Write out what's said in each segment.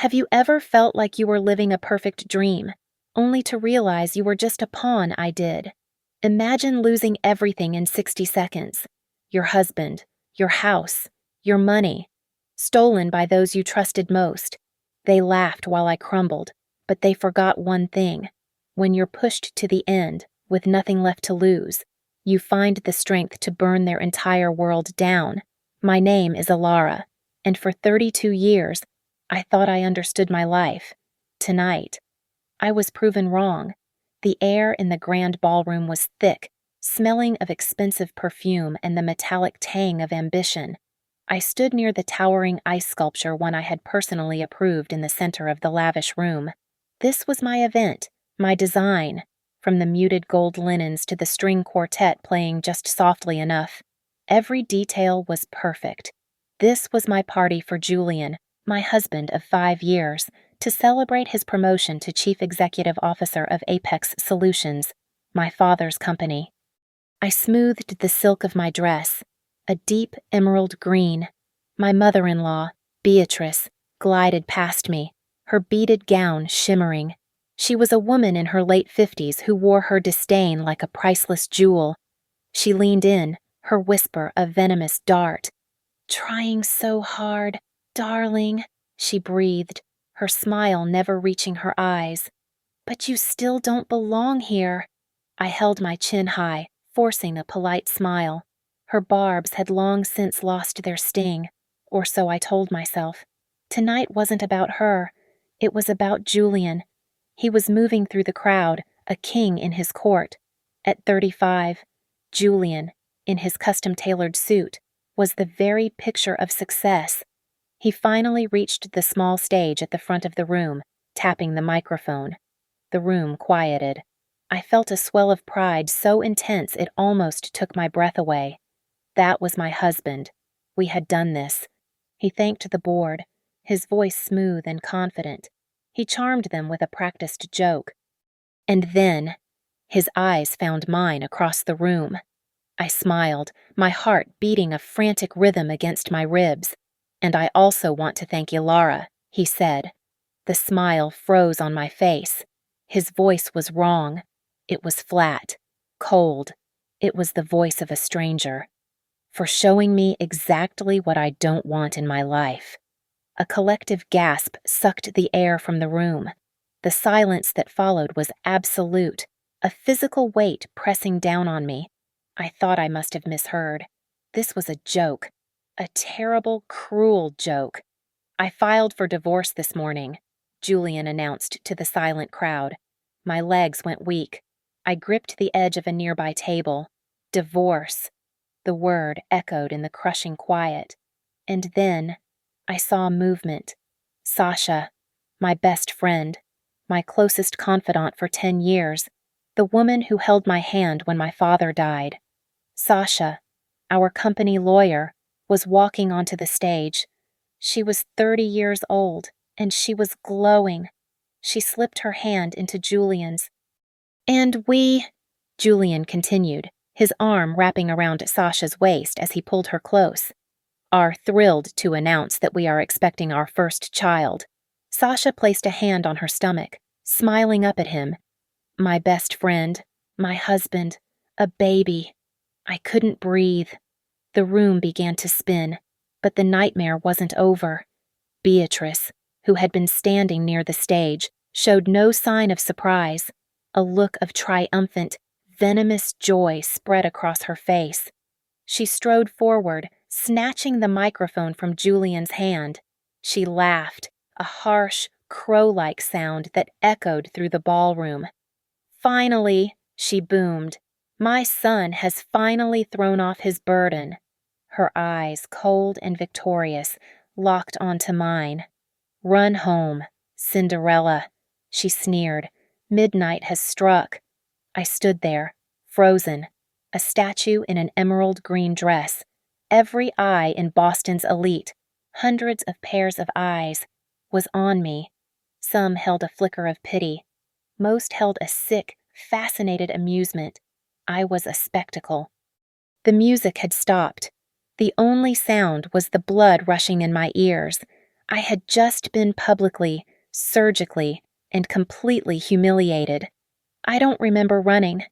Have you ever felt like you were living a perfect dream, only to realize you were just a pawn I did? Imagine losing everything in 60 seconds. Your husband, your house, your money, stolen by those you trusted most. They laughed while I crumbled, but they forgot one thing. When you're pushed to the end, with nothing left to lose, you find the strength to burn their entire world down. My name is Alara, and for 32 years, I thought I understood my life. Tonight, I was proven wrong. The air in the grand ballroom was thick, smelling of expensive perfume and the metallic tang of ambition. I stood near the towering ice sculpture one I had personally approved in the center of the lavish room. This was my event, my design, from the muted gold linens to the string quartet playing just softly enough. Every detail was perfect. This was my party for Julian, my husband of 5 years, to celebrate his promotion to Chief Executive Officer of Apex Solutions, my father's company. I smoothed the silk of my dress, a deep emerald green. My mother-in-law, Beatrice, glided past me, her beaded gown shimmering. She was a woman in her late 50s who wore her disdain like a priceless jewel. She leaned in, her whisper a venomous dart. "Trying so hard, darling," she breathed, her smile never reaching her eyes. "But you still don't belong here." I held my chin high, forcing a polite smile. Her barbs had long since lost their sting, or so I told myself. Tonight wasn't about her. It was about Julian. He was moving through the crowd, a king in his court. At 35, Julian, in his custom-tailored suit, was the very picture of success. He finally reached the small stage at the front of the room, tapping the microphone. The room quieted. I felt a swell of pride so intense it almost took my breath away. That was my husband. We had done this. He thanked the board, his voice smooth and confident. He charmed them with a practiced joke. And then, his eyes found mine across the room. I smiled, my heart beating a frantic rhythm against my ribs. "And I also want to thank Ilara," he said. The smile froze on my face. His voice was wrong. It was flat, cold. It was the voice of a stranger. "For showing me exactly what I don't want in my life." A collective gasp sucked the air from the room. The silence that followed was absolute, a physical weight pressing down on me. I thought I must have misheard. This was a joke. A terrible, cruel joke. "I filed for divorce this morning," Julian announced to the silent crowd. My legs went weak. I gripped the edge of a nearby table. Divorce. The word echoed in the crushing quiet. And then I saw movement. Sasha, my best friend, my closest confidant for 10 years, the woman who held my hand when my father died. Sasha, our company lawyer, was walking onto the stage. She was 30 years old, and she was glowing. She slipped her hand into Julian's. "And we," Julian continued, his arm wrapping around Sasha's waist as he pulled her close, "are thrilled to announce that we are expecting our first child." Sasha placed a hand on her stomach, smiling up at him. My best friend, my husband, a baby. I couldn't breathe. The room began to spin, but the nightmare wasn't over. Beatrice, who had been standing near the stage, showed no sign of surprise. A look of triumphant, venomous joy spread across her face. She strode forward, snatching the microphone from Julian's hand. She laughed, a harsh, crow-like sound that echoed through the ballroom. "Finally," she boomed, "my son has finally thrown off his burden." Her eyes, cold and victorious, locked onto mine. "Run home, Cinderella," she sneered. "Midnight has struck." I stood there, frozen, a statue in an emerald green dress. Every eye in Boston's elite, hundreds of pairs of eyes, was on me. Some held a flicker of pity. Most held a sick, fascinated amusement. I was a spectacle. The music had stopped. The only sound was the blood rushing in my ears. I had just been publicly, surgically, and completely humiliated. I don't remember running.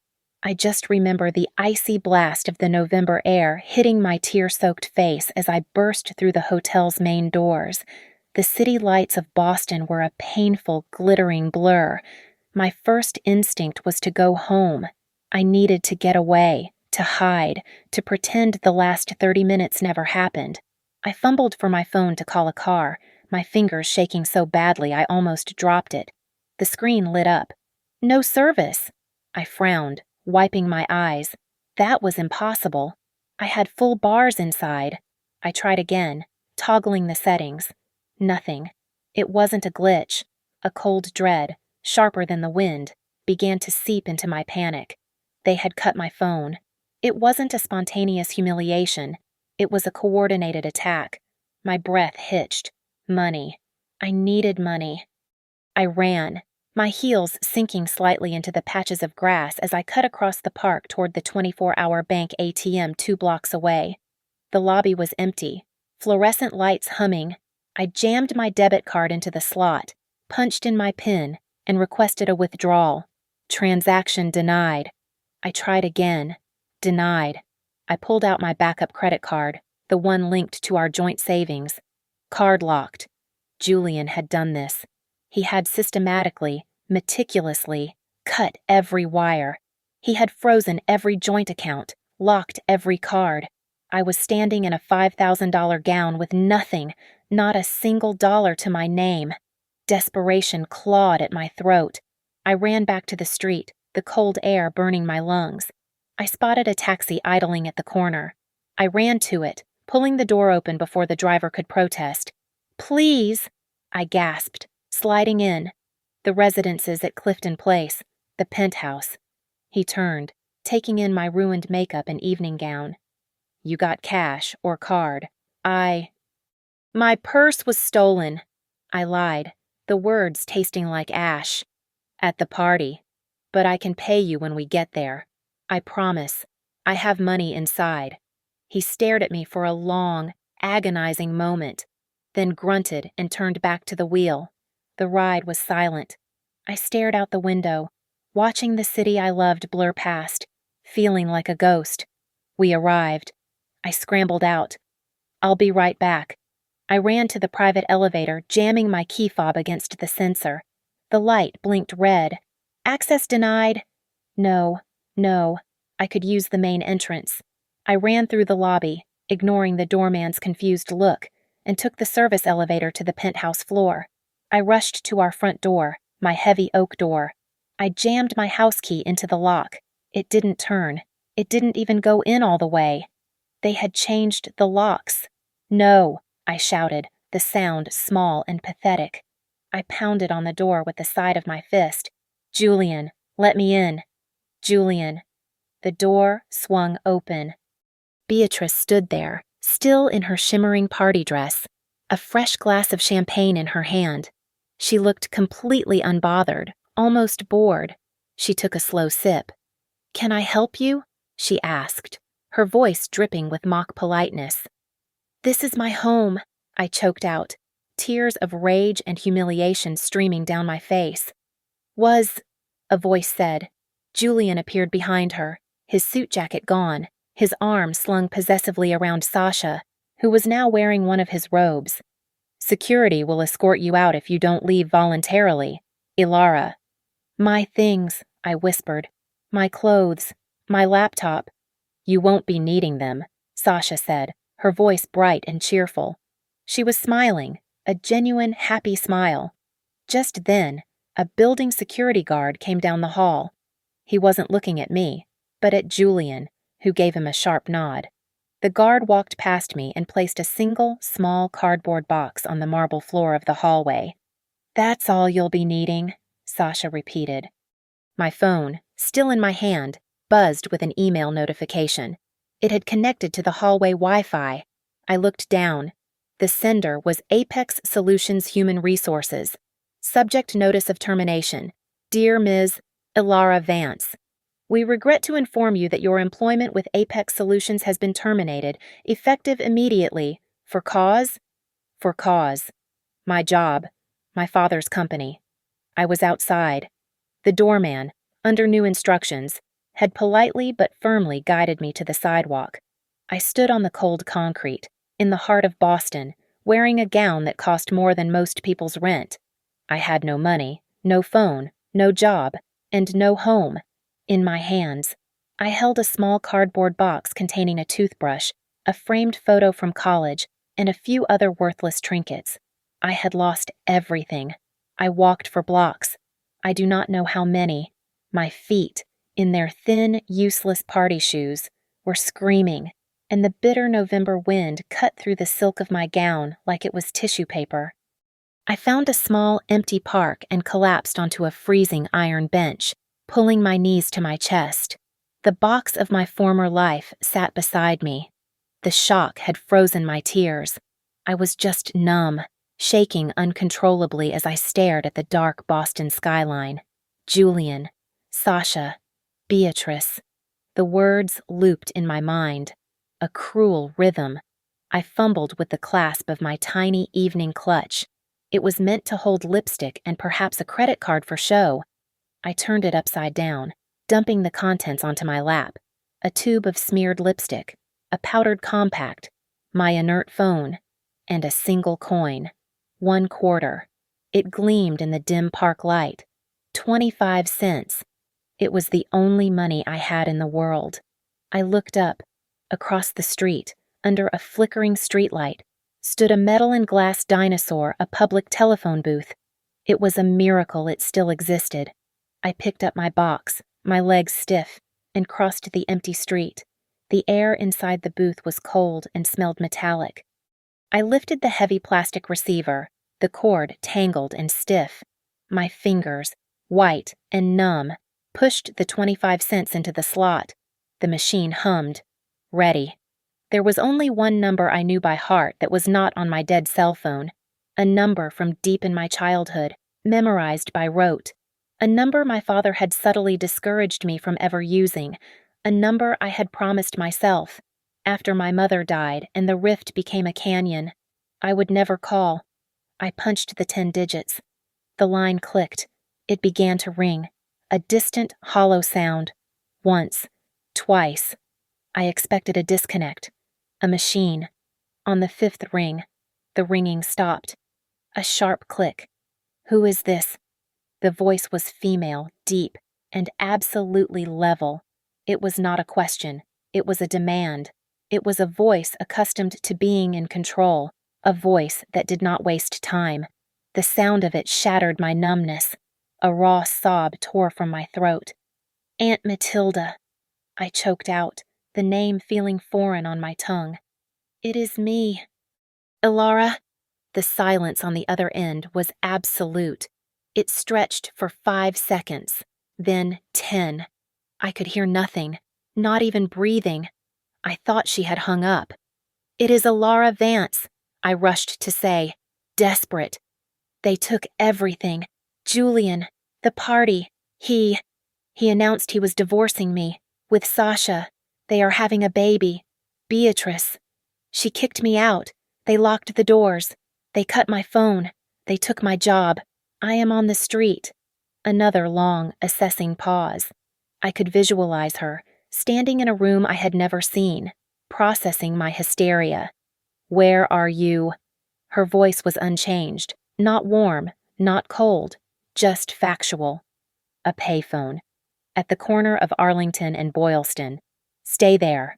I just remember the icy blast of the November air hitting my tear-soaked face as I burst through the hotel's main doors. The city lights of Boston were a painful, glittering blur. My first instinct was to go home. I needed to get away, to hide, to pretend the last 30 minutes never happened. I fumbled for my phone to call a car, my fingers shaking so badly I almost dropped it. The screen lit up. No service. I frowned, wiping my eyes. That was impossible. I had full bars inside. I tried again, toggling the settings. Nothing. It wasn't a glitch. A cold dread, sharper than the wind, began to seep into my panic. They had cut my phone. It wasn't a spontaneous humiliation. It was a coordinated attack. My breath hitched. Money. I needed money. I ran, my heels sinking slightly into the patches of grass as I cut across the park toward the 24-hour bank ATM 2 blocks away. The lobby was empty, fluorescent lights humming. I jammed my debit card into the slot, punched in my PIN, and requested a withdrawal. Transaction denied. I tried again. Denied. I pulled out my backup credit card, the one linked to our joint savings. Card locked. Julian had done this. He had systematically, meticulously, cut every wire. He had frozen every joint account, locked every card. I was standing in a $5,000 gown with nothing, not a single dollar to my name. Desperation clawed at my throat. I ran back to the street, the cold air burning my lungs. I spotted a taxi idling at the corner. I ran to it, pulling the door open before the driver could protest. "Please," I gasped, sliding in. The residences at Clifton Place, the penthouse. He turned, taking in my ruined makeup and evening gown. "You got cash or card?" My purse was stolen. I lied, the words tasting like ash. "At the party. But I can pay you when we get there. I promise. I have money inside." He stared at me for a long, agonizing moment, then grunted and turned back to the wheel. The ride was silent. I stared out the window, watching the city I loved blur past, feeling like a ghost. We arrived. I scrambled out. "I'll be right back." I ran to the private elevator, jamming my key fob against the sensor. The light blinked red. "Access denied." No. I could use the main entrance. I ran through the lobby, ignoring the doorman's confused look, and took the service elevator to the penthouse floor. I rushed to our front door, my heavy oak door. I jammed my house key into the lock. It didn't turn. It didn't even go in all the way. They had changed the locks. "No," I shouted, the sound small and pathetic. I pounded on the door with the side of my fist. "Julian, let me in." "Julian." The door swung open. Beatrice stood there, still in her shimmering party dress, a fresh glass of champagne in her hand. She looked completely unbothered, almost bored. She took a slow sip. "Can I help you?" she asked, her voice dripping with mock politeness. "This is my home," I choked out, tears of rage and humiliation streaming down my face. A voice said. Julian appeared behind her, his suit jacket gone, his arm slung possessively around Sasha, who was now wearing one of his robes. "Security will escort you out if you don't leave voluntarily, Ilara." "My things," I whispered. "My clothes. My laptop." "You won't be needing them," Sasha said, her voice bright and cheerful. She was smiling, a genuine, happy smile. Just then, a building security guard came down the hall. He wasn't looking at me, but at Julian, who gave him a sharp nod. The guard walked past me and placed a single, small cardboard box on the marble floor of the hallway. "That's all you'll be needing," Sasha repeated. My phone, still in my hand, buzzed with an email notification. It had connected to the hallway Wi-Fi. I looked down. The sender was Apex Solutions Human Resources. Subject notice of termination. Dear Ms. Ilara Vance, we regret to inform you that your employment with Apex Solutions has been terminated, effective immediately. For cause? For cause. My job. My father's company. I was outside. The doorman, under new instructions, had politely but firmly guided me to the sidewalk. I stood on the cold concrete, in the heart of Boston, wearing a gown that cost more than most people's rent. I had no money, no phone, no job, and no home. In my hands, I held a small cardboard box containing a toothbrush, a framed photo from college, and a few other worthless trinkets. I had lost everything. I walked for blocks. I do not know how many. My feet, in their thin, useless party shoes, were screaming, and the bitter November wind cut through the silk of my gown like it was tissue paper. I found a small, empty park and collapsed onto a freezing iron bench, pulling my knees to my chest. The box of my former life sat beside me. The shock had frozen my tears. I was just numb, shaking uncontrollably as I stared at the dark Boston skyline. Julian, Sasha, Beatrice. The words looped in my mind. A cruel rhythm. I fumbled with the clasp of my tiny evening clutch. It was meant to hold lipstick and perhaps a credit card for show. I turned it upside down, dumping the contents onto my lap. A tube of smeared lipstick, a powdered compact, my inert phone, and a single coin. 1 quarter. It gleamed in the dim park light. 25 cents. It was the only money I had in the world. I looked up. Across the street, under a flickering streetlight, stood a metal and glass dinosaur, a public telephone booth. It was a miracle it still existed. I picked up my box, my legs stiff, and crossed the empty street. The air inside the booth was cold and smelled metallic. I lifted the heavy plastic receiver, the cord tangled and stiff. My fingers, white and numb, pushed the 25 cents into the slot. The machine hummed. Ready. There was only one number I knew by heart that was not on my dead cell phone. A number from deep in my childhood, memorized by rote. A number my father had subtly discouraged me from ever using. A number I had promised myself. After my mother died and the rift became a canyon, I would never call. I punched the 10 digits. The line clicked. It began to ring. A distant, hollow sound. Once. Twice. I expected a disconnect. A machine. On the 5th ring, the ringing stopped. A sharp click. Who is this? The voice was female, deep, and absolutely level. It was not a question. It was a demand. It was a voice accustomed to being in control, a voice that did not waste time. The sound of it shattered my numbness. A raw sob tore from my throat. Aunt Matilda. I choked out, the name feeling foreign on my tongue. It is me. Ilara. The silence on the other end was absolute. It stretched for 5 seconds, then 10. I could hear nothing, not even breathing. I thought she had hung up. It is Ilara Vance, I rushed to say, desperate. They took everything. Julian, the party, he announced he was divorcing me, with Sasha. They are having a baby. Beatrice. She kicked me out. They locked the doors. They cut my phone. They took my job. I am on the street. Another long, assessing pause. I could visualize her, standing in a room I had never seen, processing my hysteria. Where are you? Her voice was unchanged, not warm, not cold, just factual. A payphone. At the corner of Arlington and Boylston. Stay there.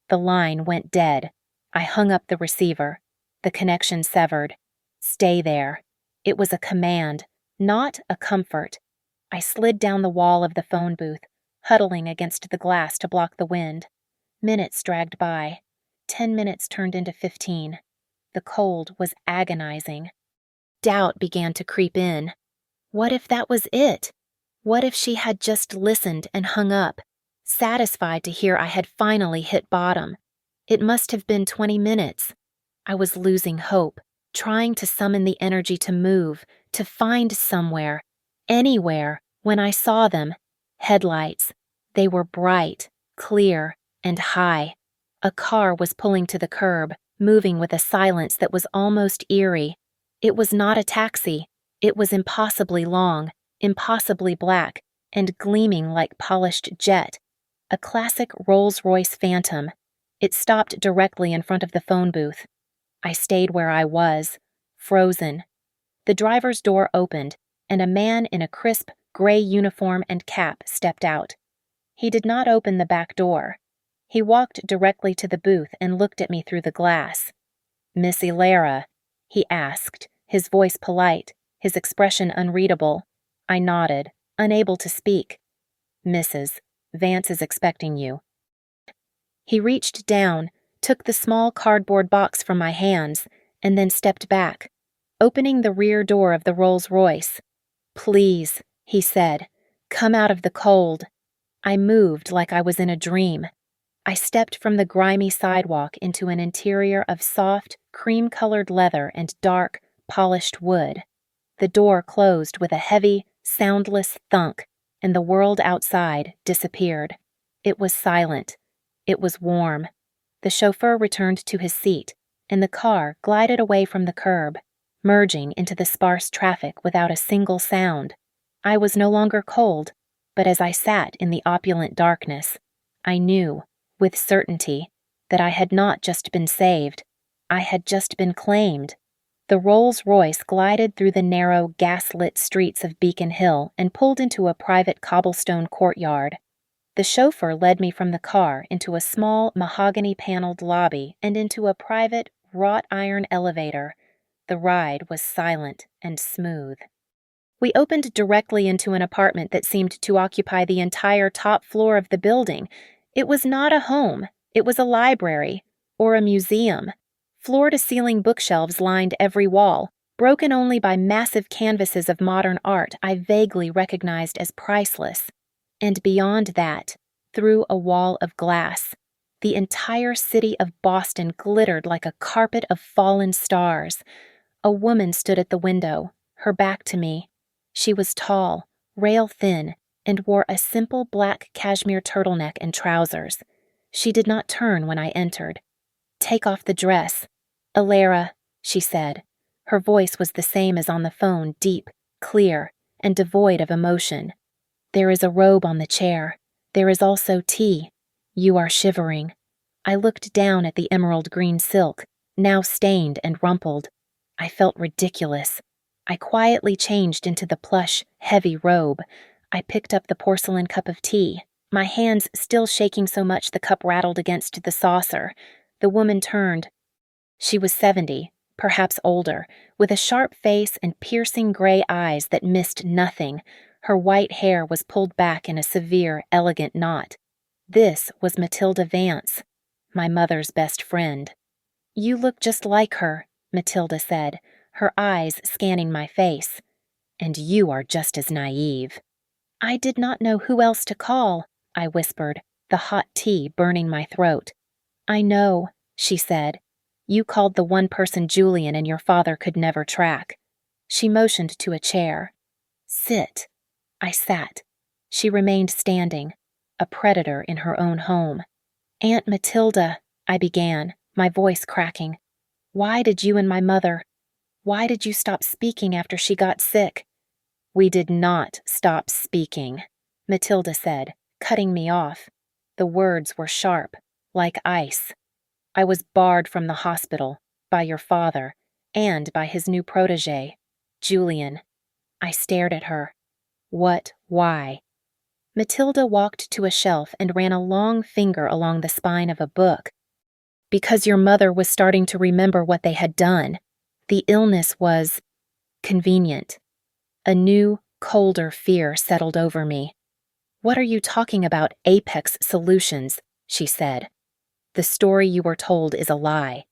The line went dead. I hung up the receiver. The connection severed. Stay there. It was a command, not a comfort. I slid down the wall of the phone booth, huddling against the glass to block the wind. Minutes dragged by. 10 minutes turned into 15. The cold was agonizing. Doubt began to creep in. What if that was it? What if she had just listened and hung up, satisfied to hear I had finally hit bottom? It must have been 20 minutes. I was losing hope, trying to summon the energy to move, to find somewhere, anywhere, when I saw them. Headlights. They were bright, clear, and high. A car was pulling to the curb, moving with a silence that was almost eerie. It was not a taxi. It was impossibly long, impossibly black, and gleaming like polished jet. A classic Rolls-Royce Phantom. It stopped directly in front of the phone booth. I stayed where I was, frozen. The driver's door opened, and a man in a crisp, gray uniform and cap stepped out. He did not open the back door. He walked directly to the booth and looked at me through the glass. "Miss Elara?" he asked, his voice polite, his expression unreadable. I nodded, unable to speak. "Mrs. Vance is expecting you." He reached down, took the small cardboard box from my hands, and then stepped back, opening the rear door of the Rolls-Royce. "Please," he said, "come out of the cold." I moved like I was in a dream. I stepped from the grimy sidewalk into an interior of soft, cream-colored leather and dark, polished wood. The door closed with a heavy, soundless thunk, and the world outside disappeared. It was silent. It was warm. The chauffeur returned to his seat, and the car glided away from the curb, merging into the sparse traffic without a single sound. I was no longer cold, but as I sat in the opulent darkness, I knew, with certainty, that I had not just been saved. I had just been claimed. The Rolls-Royce glided through the narrow, gas-lit streets of Beacon Hill and pulled into a private cobblestone courtyard. The chauffeur led me from the car into a small, mahogany-paneled lobby and into a private, wrought-iron elevator. The ride was silent and smooth. We opened directly into an apartment that seemed to occupy the entire top floor of the building. It was not a home. It was a library, or a museum. Floor-to-ceiling bookshelves lined every wall, broken only by massive canvases of modern art I vaguely recognized as priceless. And beyond that, through a wall of glass, the entire city of Boston glittered like a carpet of fallen stars. A woman stood at the window, her back to me. She was tall, rail-thin, and wore a simple black cashmere turtleneck and trousers. She did not turn when I entered. "Take off the dress. Elara," she said. Her voice was the same as on the phone, deep, clear, and devoid of emotion. "There is a robe on the chair. There is also tea. You are shivering." I looked down at the emerald green silk, now stained and rumpled. I felt ridiculous. I quietly changed into the plush, heavy robe. I picked up the porcelain cup of tea, my hands still shaking so much the cup rattled against the saucer. The woman turned. She was 70, perhaps older, with a sharp face and piercing gray eyes that missed nothing. Her white hair was pulled back in a severe, elegant knot. This was Matilda Vance, my mother's best friend. "You look just like her," Matilda said, her eyes scanning my face. "And you are just as naive." "I did not know who else to call," I whispered, the hot tea burning my throat. "I know," she said. "You called the one person Julian and your father could never track." She motioned to a chair. "Sit." I sat. She remained standing, a predator in her own home. "Aunt Matilda," I began, my voice cracking. Why did you stop speaking after she got sick?" "We did not stop speaking," Matilda said, cutting me off. The words were sharp, like ice. "I was barred from the hospital, by your father, and by his new protege, Julian." I stared at her. Why? Matilda walked to a shelf and ran a long finger along the spine of a book. "Because your mother was starting to remember what they had done. The illness was convenient." A new, colder fear settled over me. "What are you talking about, Apex Solutions?" she said. "The story you were told is a lie.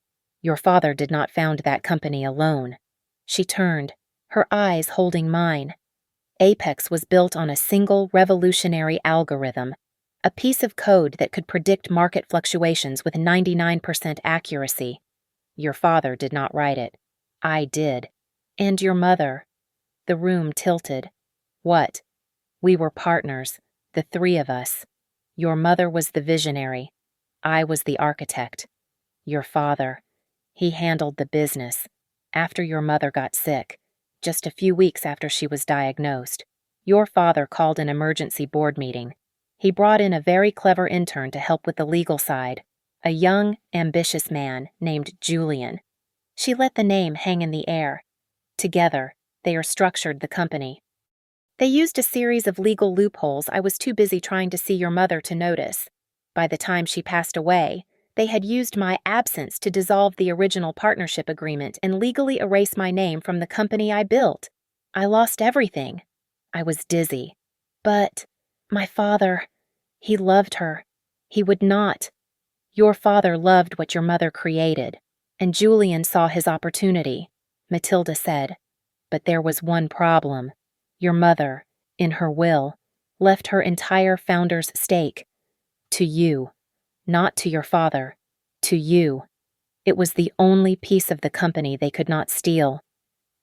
Your father did not found that company alone." She turned, her eyes holding mine. Apex was built on a single revolutionary algorithm, a piece of code that could predict market fluctuations with 99% accuracy. Your father did not write it. I did. And your mother. The room tilted. "What?" "We were partners, the three of us. Your mother was the visionary. I was the architect. Your father, he handled the business. After your mother got sick, just a few weeks after she was diagnosed, your father called an emergency board meeting. He brought in a very clever intern to help with the legal side, a young, ambitious man named Julian. She let the name hang in the air. Together, they restructured the company. They used a series of legal loopholes I was too busy trying to see your mother to notice. By the time she passed away, they had used my absence to dissolve the original partnership agreement and legally erase my name from the company I built. I lost everything. I was dizzy. But my father, he loved her. He would not. Your father loved what your mother created, and Julian saw his opportunity, Matilda said. But there was one problem. Your mother, in her will, left her entire founder's stake to you, not to your father, to you. It was the only piece of the company they could not steal.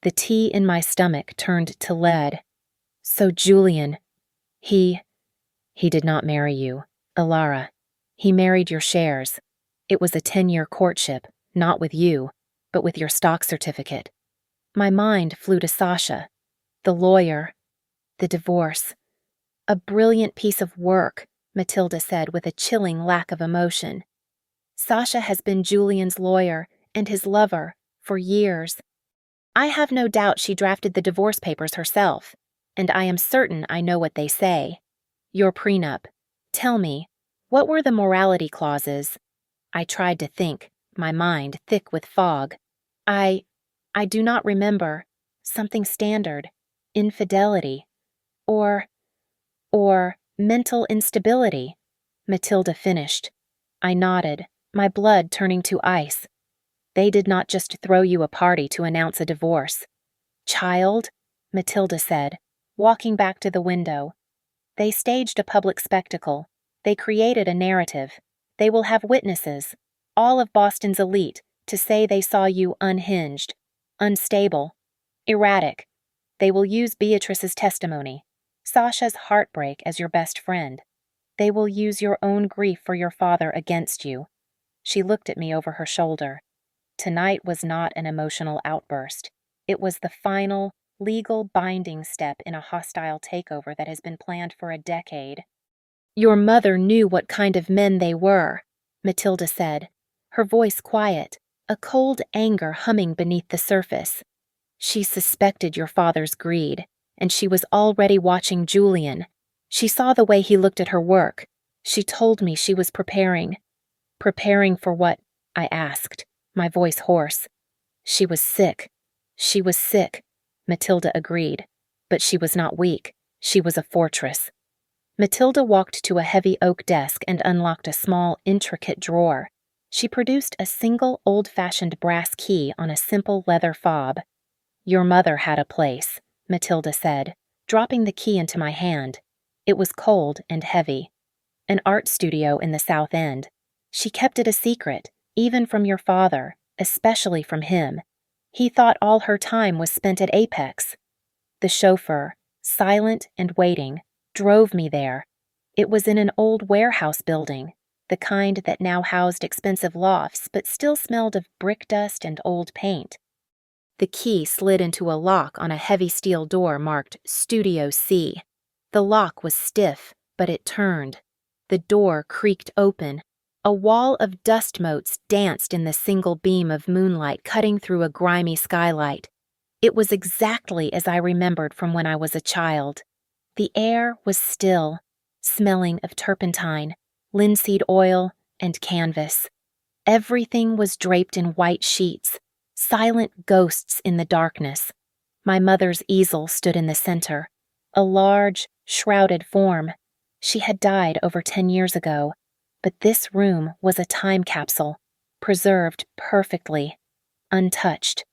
The tea in my stomach turned to lead. So Julian, he did not marry you, Alara. He married your shares. It was a 10-year courtship, not with you, but with your stock certificate. My mind flew to Sasha, the lawyer, the divorce. A brilliant piece of work, Matilda said with a chilling lack of emotion. Sasha has been Julian's lawyer and his lover for years. I have no doubt she drafted the divorce papers herself, and I am certain I know what they say. Your prenup. Tell me, what were the morality clauses? I tried to think, my mind thick with fog. I do not remember. Something standard. Infidelity. Or mental instability, Matilda finished. I nodded, my blood turning to ice. They did not just throw you a party to announce a divorce. Child, Matilda said, walking back to the window. They staged a public spectacle. They created a narrative. They will have witnesses, all of Boston's elite, to say they saw you unhinged, unstable, erratic. They will use Beatrice's testimony, Sasha's heartbreak as your best friend. They will use your own grief for your father against you. She looked at me over her shoulder. Tonight was not an emotional outburst. It was the final, legal binding step in a hostile takeover that has been planned for a decade. Your mother knew what kind of men they were, Matilda said, her voice quiet, a cold anger humming beneath the surface. She suspected your father's greed, and she was already watching Julian. She saw the way he looked at her work. She told me she was preparing. Preparing for what? I asked, my voice hoarse. She was sick. She was sick, Matilda agreed. But she was not weak. She was a fortress. Matilda walked to a heavy oak desk and unlocked a small, intricate drawer. She produced a single old-fashioned brass key on a simple leather fob. Your mother had a place, Matilda said, dropping the key into my hand. It was cold and heavy. An art studio in the South End. She kept it a secret, even from your father, especially from him. He thought all her time was spent at Apex. The chauffeur, silent and waiting, drove me there. It was in an old warehouse building, the kind that now housed expensive lofts but still smelled of brick dust and old paint. The key slid into a lock on a heavy steel door marked Studio C. The lock was stiff, but it turned. The door creaked open. A wall of dust motes danced in the single beam of moonlight cutting through a grimy skylight. It was exactly as I remembered from when I was a child. The air was still, smelling of turpentine, linseed oil, and canvas. Everything was draped in white sheets, silent ghosts in the darkness. My mother's easel stood in the center, a large, shrouded form. She had died over 10 years ago, but this room was a time capsule, preserved perfectly, untouched.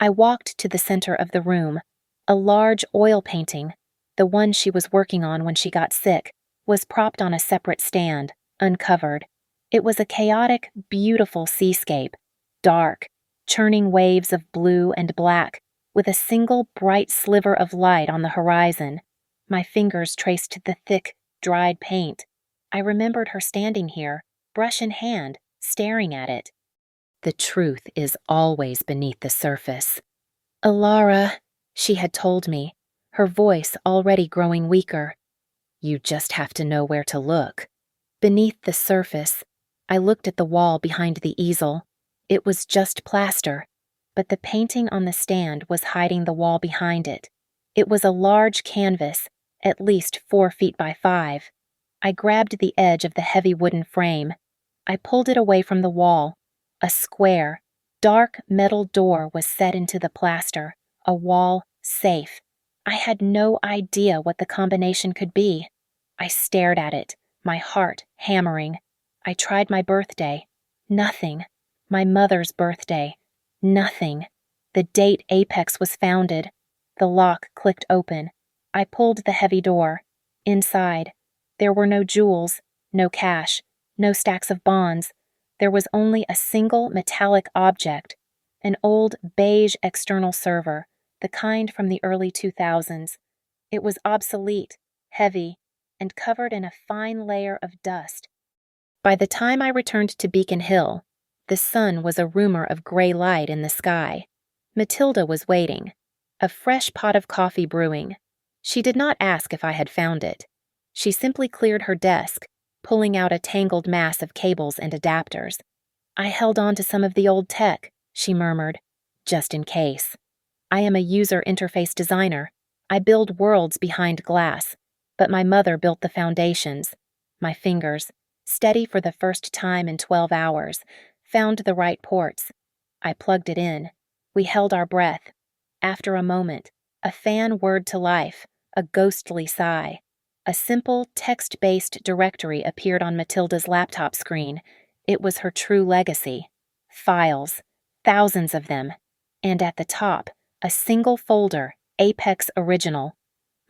I walked to the center of the room. A large oil painting, the one she was working on when she got sick, was propped on a separate stand, uncovered. It was a chaotic, beautiful seascape, dark, churning waves of blue and black, with a single bright sliver of light on the horizon. My fingers traced the thick, dried paint. I remembered her standing here, brush in hand, staring at it. The truth is always beneath the surface. Alara, she had told me, her voice already growing weaker. You just have to know where to look. Beneath the surface, I looked at the wall behind the easel. It was just plaster, but the painting on the stand was hiding the wall behind it. It was a large canvas, at least 4 feet by 5. I grabbed the edge of the heavy wooden frame. I pulled it away from the wall. A square, dark metal door was set into the plaster, a wall safe. I had no idea what the combination could be. I stared at it, my heart hammering. I tried my birthday. Nothing. My mother's birthday. Nothing. The date Apex was founded. The lock clicked open. I pulled the heavy door. Inside, there were no jewels, no cash, no stacks of bonds. There was only a single metallic object, an old beige external server, the kind from the early 2000s. It was obsolete, heavy, and covered in a fine layer of dust. By the time I returned to Beacon Hill, the sun was a rumor of gray light in the sky. Matilda was waiting, a fresh pot of coffee brewing. She did not ask if I had found it. She simply cleared her desk, pulling out a tangled mass of cables and adapters. I held on to some of the old tech, she murmured, just in case. I am a user interface designer. I build worlds behind glass, but my mother built the foundations. My fingers, steady for the first time in 12 hours, found the right ports. I plugged it in. We held our breath. After a moment, a fan whirred to life, a ghostly sigh. A simple, text-based directory appeared on Matilda's laptop screen. It was her true legacy. Files, thousands of them. And at the top, a single folder, Apex Original.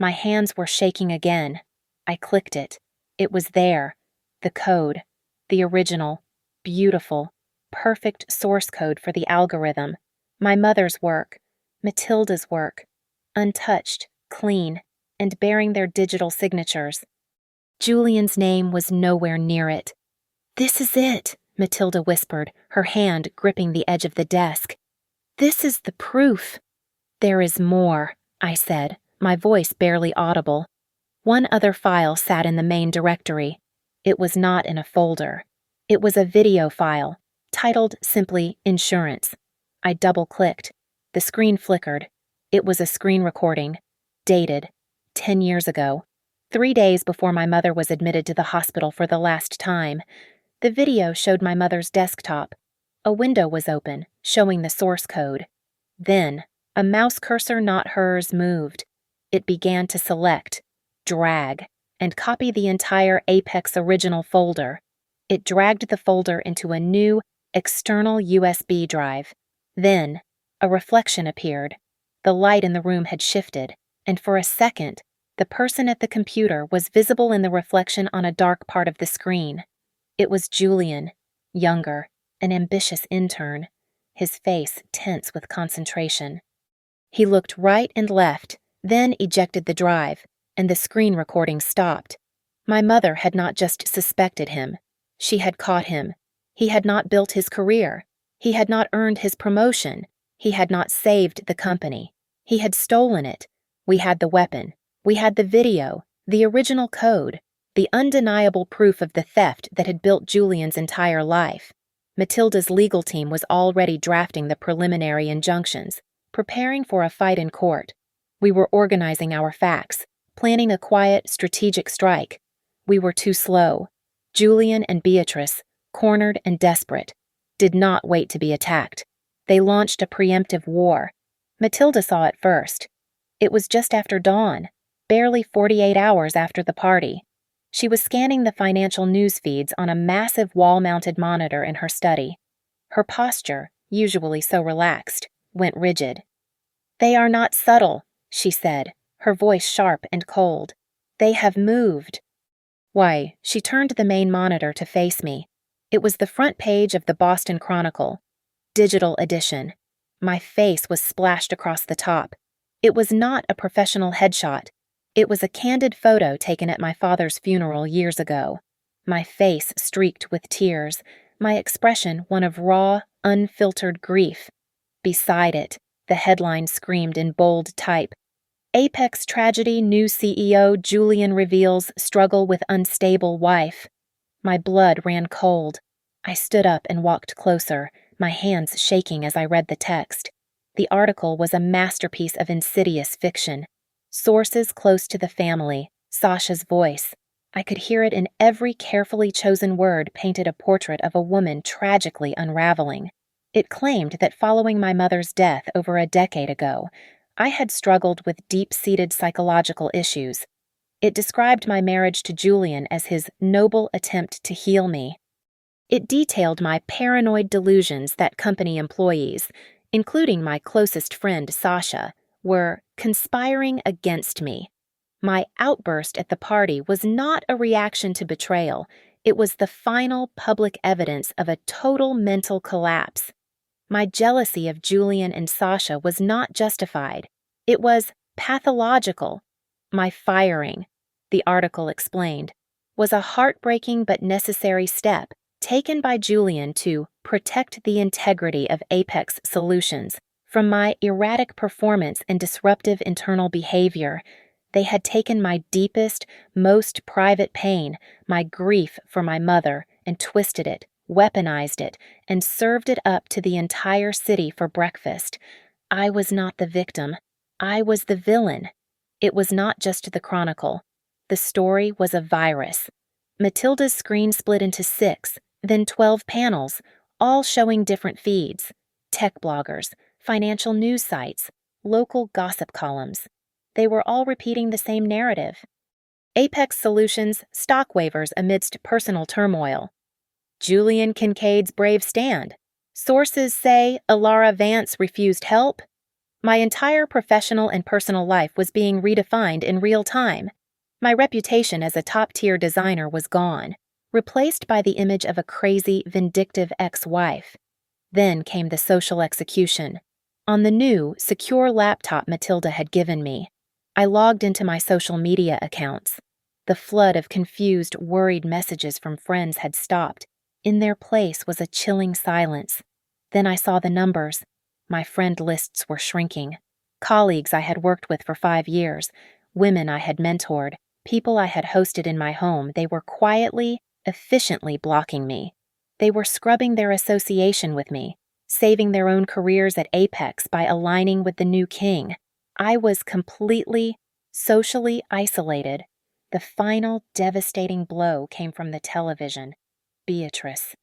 My hands were shaking again. I clicked it. It was there. The code. The original. Beautiful. Perfect source code for the algorithm. My mother's work. Matilda's work. Untouched, clean, and bearing their digital signatures. Julian's name was nowhere near it. This is it, Matilda whispered, her hand gripping the edge of the desk. This is the proof. There is more, I said, my voice barely audible. One other file sat in the main directory. It was not in a folder. It was a video file, titled simply Insurance. I double-clicked. The screen flickered. It was a screen recording, dated 10 years ago, 3 days before my mother was admitted to the hospital for the last time. The video showed my mother's desktop. A window was open, showing the source code. Then, a mouse cursor not hers moved. It began to select, drag, and copy the entire Apex Original folder. It dragged the folder into a new, external USB drive. Then, a reflection appeared. The light in the room had shifted, and for a second, the person at the computer was visible in the reflection on a dark part of the screen. It was Julian, younger, an ambitious intern, his face tense with concentration. He looked right and left, then ejected the drive, and the screen recording stopped. My mother had not just suspected him. She had caught him. He had not built his career. He had not earned his promotion. He had not saved the company. He had stolen it. We had the weapon. We had the video, the original code, the undeniable proof of the theft that had built Julian's entire life. Matilda's legal team was already drafting the preliminary injunctions, preparing for a fight in court. We were organizing our facts, planning a quiet, strategic strike. We were too slow. Julian and Beatrice, cornered and desperate, did not wait to be attacked. They launched a preemptive war. Matilda saw it first. It was just after dawn, barely 48 hours after the party. She was scanning the financial news feeds on a massive wall-mounted monitor in her study. Her posture, usually so relaxed, went rigid. "They are not subtle," she said, her voice sharp and cold. "They have moved." Why, she turned the main monitor to face me. It was the front page of the Boston Chronicle, digital edition. My face was splashed across the top. It was not a professional headshot. It was a candid photo taken at my father's funeral years ago. My face streaked with tears, my expression one of raw, unfiltered grief. Beside it, the headline screamed in bold type, Apex Tragedy New CEO Julian Reveals Struggle with Unstable Wife. My blood ran cold. I stood up and walked closer, my hands shaking as I read the text. The article was a masterpiece of insidious fiction. Sources close to the family, Sasha's voice. I could hear it in every carefully chosen word painted a portrait of a woman tragically unraveling. It claimed that following my mother's death over a decade ago, I had struggled with deep-seated psychological issues. It described my marriage to Julian as his noble attempt to heal me. It detailed my paranoid delusions that company employees, including my closest friend Sasha, were conspiring against me. My outburst at the party was not a reaction to betrayal. It was the final public evidence of a total mental collapse. My jealousy of Julian and Sasha was not justified. It was pathological. My firing, the article explained, was a heartbreaking but necessary step taken by Julian to protect the integrity of Apex Solutions from my erratic performance and disruptive internal behavior. They had taken my deepest, most private pain, my grief for my mother, and twisted it, weaponized it, and served it up to the entire city for breakfast. I was not the victim. I was the villain. It was not just the Chronicle. The story was a virus. Matilda's screen split into 6, then 12 panels, all showing different feeds. Tech bloggers, financial news sites, local gossip columns. They were all repeating the same narrative. Apex Solutions stock waivers amidst personal turmoil. Julian Kincaid's brave stand. Sources say Ilara Vance refused help. My entire professional and personal life was being redefined in real time. My reputation as a top-tier designer was gone, replaced by the image of a crazy, vindictive ex-wife. Then came the social execution. On the new, secure laptop Matilda had given me, I logged into my social media accounts. The flood of confused, worried messages from friends had stopped. In their place was a chilling silence. Then I saw the numbers. My friend lists were shrinking. Colleagues I had worked with for 5 years, women I had mentored, people I had hosted in my home, they were quietly, efficiently blocking me. They were scrubbing their association with me, saving their own careers at Apex by aligning with the new king. I was completely, socially isolated. The final devastating blow came from the television. Beatrice.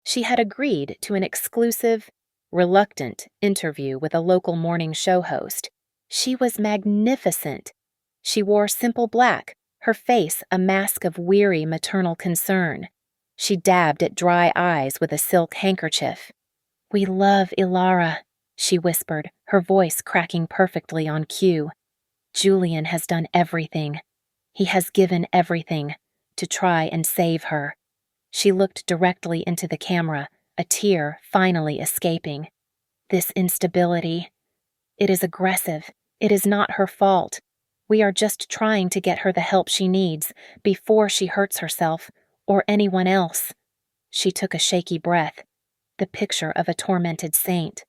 She had agreed to an exclusive, reluctant interview with a local morning show host. She was magnificent. She wore simple black, her face a mask of weary maternal concern. She dabbed at dry eyes with a silk handkerchief. "We love Ilara," she whispered, her voice cracking perfectly on cue. "Julian has done everything. He has given everything to try and save her." She looked directly into the camera, a tear finally escaping. "This instability. It is aggressive. It is not her fault. We are just trying to get her the help she needs before she hurts herself or anyone else." She took a shaky breath, the picture of a tormented saint.